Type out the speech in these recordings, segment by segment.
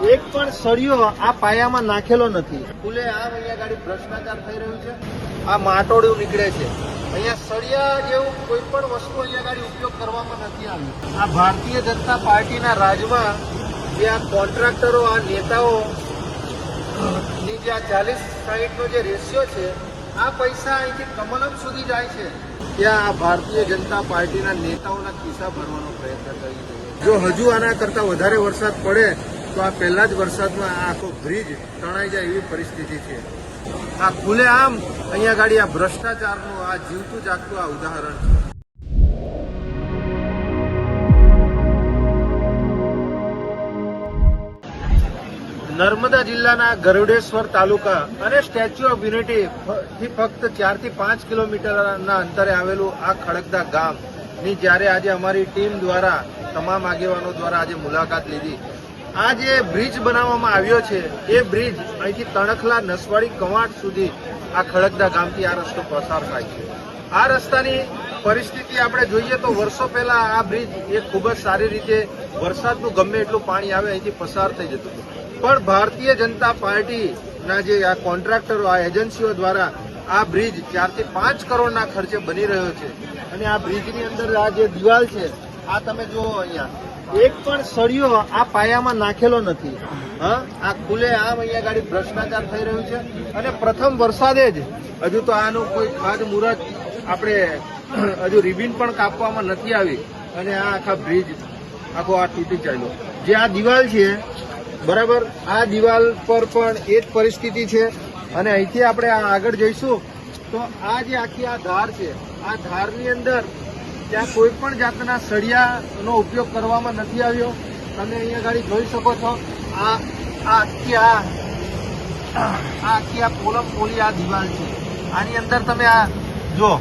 એક પણ સળિયો આ પાયામાં નાખેલો નથી. ખુલે આમ અહીંયા ગાડી ભ્રષ્ટાચાર થઈ રહ્યું છે. આ માટોડું નીકળે છે. અહીંયા સળિયા જેવું કોઈ પણ વસ્તુ અહીંયા ગાડી ઉપયોગ કરવામાં નથી આવ્યું. આ ભારતીય જનતા પાર્ટીના રાજમાં જે આ કોન્ટ્રાક્ટરો, આ નેતાઓ ની જે આ 40-60 નો જે રેશિયો છે, આ પૈસા અહીંથી કમલમ સુધી જાય છે. ત્યાં આ ભારતીય જનતા પાર્ટીના નેતાઓના ખિસ્સા ભરવાનો પ્રયત્ન કરી છે. જો હજુ આના કરતા વધારે વરસાદ પડે તો આ પહેલા જ વરસાદમાં આ આખો બ્રિજ તણાઈ જાય એવી પરિસ્થિતિ છે. આ ખુલે આમ અહીંયા ગાડી આ ભ્રષ્ટાચારનું આ જીવતું જાગતું આ ઉદાહરણ છે. નર્મદા જિલ્લાના ગરુડેશ્વર તાલુકા અને સ્ટેચ્યુ ઓફ યુનિટી થી ફક્ત 4 થી 5 કિલોમીટરના અંતરે આવેલું આ ખડકદા ગામ ની જ્યારે આજે અમારી ટીમ દ્વારા તમામ આગેવાનો દ્વારા આજે મુલાકાત લીધી. આ જે બ્રિજ બનાવવામાં આવ્યો છે એ બ્રિજ અહીંથી તણખલા, નસવાડી, કવાંટ સુધી આ ખડકદા ગામથી આ રસ્તો પસાર થાય છે. આ રસ્તાની પરિસ્થિતિ આપણે જોઈએ તો વર્ષો પહેલા આ બ્રિજ એ ખૂબ જ સારી રીતે વરસાદનું ગમે એટલું પાણી આવે અહીંથી પસાર થઈ જતું હતું. પણ ભારતીય જનતા પાર્ટીના જે આ કોન્ટ્રાક્ટરો, આ એજન્સીઓ દ્વારા આ બ્રિજ 4 થી 5 કરોડના ખર્ચે બની રહ્યો છે. અને આ બ્રિજની અંદર આ જે દિવાલ છે, આ તમે જુઓ અહીંયા એક પણ સળિયો આ પાયામાં નાખેલો નથી. આ ખુલે આમ અહીંયા ગાડી ભ્રષ્ટાચાર થઈ રહ્યું છે. અને પ્રથમ વરસાદે જ હજુ તો આનું કોઈ ખાધ મુહૂર્ત આપણે હજુ રિબિન પણ કાપવામાં નથી આવી અને આ આખા બ્રિજ આખો આ તૂટી ચાલ્યો. જે આ દિવાલ છે બરાબર, આ દિવાલ પર પણ એ જ પરિસ્થિતિ છે. અને અહીંથી આપણે આગળ જઈશું તો આ જે આખી આ ધાર છે, આ ધારની અંદર ત્યાં કોઈ પણ જાતના સળિયાનો ઉપયોગ કરવામાં નથી આવ્યો. તમે અહીંયા ગાડી જોઈ શકો છો. આખી આ પોલમ પોલી આ દિવાલ છે. આની અંદર તમે આ જો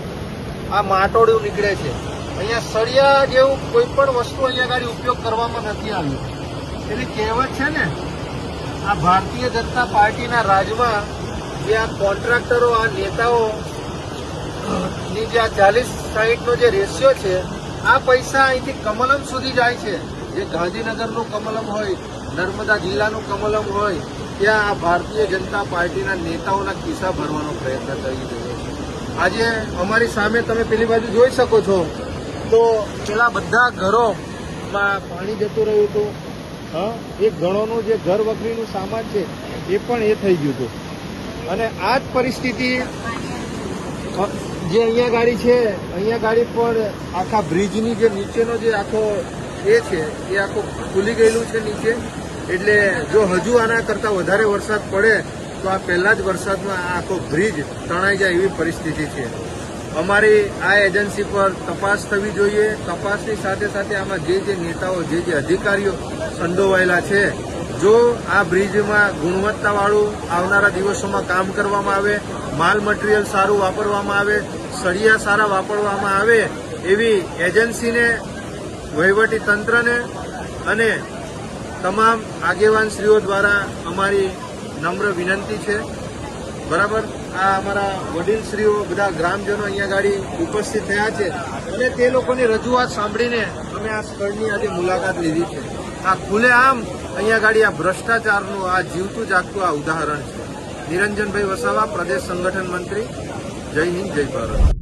આ માટોડું નીકળે છે. અહીંયા સળિયા જેવું કોઈ પણ વસ્તુ અહીંયા ગાડી ઉપયોગ કરવામાં નથી આવ્યો. એની કહેવત છે ને, આ ભારતીય જનતા પાર્ટીના રાજમાં જે આ કોન્ટ્રાક્ટરો, આ નેતાઓ ની જે આ 40-60 નો જે રેશિયો છે, આ પૈસા અહીંથી કમલમ સુધી જાય છે. જે ગાંધીનગરનું કમલમ હોય, નર્મદા જિલ્લાનું કમલમ હોય, ત્યાં આ ભારતીય જનતા પાર્ટીના નેતાઓના ખિસ્સા ભરવાનો પ્રયત્ન કરી રહ્યો છે. આજે અમારી સામે તમે પેલી બાજુ જોઈ શકો છો તો પેલા બધા ઘરોમાં પાણી જતું રહ્યું હતું. એ ઘણોનું જે ઘર વખરીનું સામાન છે એ પણ એ થઈ ગયું હતું. અને આ જ પરિસ્થિતિ જે અહીંયા ગાડી છે, અહીંયા ગાડી પણ આખા બ્રિજની જે નીચેનો જે આખો એ છે એ આખું ખુલી ગયેલું છે નીચે. એટલે જો હજુ આના કરતા વધારે વરસાદ પડે તો આ પહેલા જ વરસાદમાં આ આખો બ્રિજ તણાઈ જાય એવી પરિસ્થિતિ છે. અમારી આ એજન્સી પર તપાસ થવી જોઈએ. તપાસની સાથે સાથે આમાં જે નેતાઓ, જે અધિકારીઓ સંડોવાયેલા છે, જો આ બ્રિજમાં ગુણવત્તાવાળું આવનારા દિવસોમાં કામ કરવામાં આવે, માલ મટીરિયલ સારું વાપરવામાં આવે, સળિયા સારા વાપરવામાં આવે, એવી એજન્સીને, વહીવટી તંત્રને અને તમામ આગેવાનશ્રીઓ દ્વારા અમારી નમ્ર વિનંતી છે. બરાબર, આ અમારા વડીલશ્રીઓ, બધા ગ્રામજનો અહીંયા ગાડી ઉપસ્થિત થયા છે અને તે લોકોની રજૂઆત સાંભળીને અમે આ સ્થળની આજે મુલાકાત લીધી છે. આ ખુલે આમ અહીંયા ગાડી આ ભ્રષ્ટાચારનું આ જીવતું જાગતું આ ઉદાહરણ છે. નિરંજનભાઈ વસાવા, પ્રદેશ સંગઠન મંત્રી. જય હિન્દ, જય ભારત.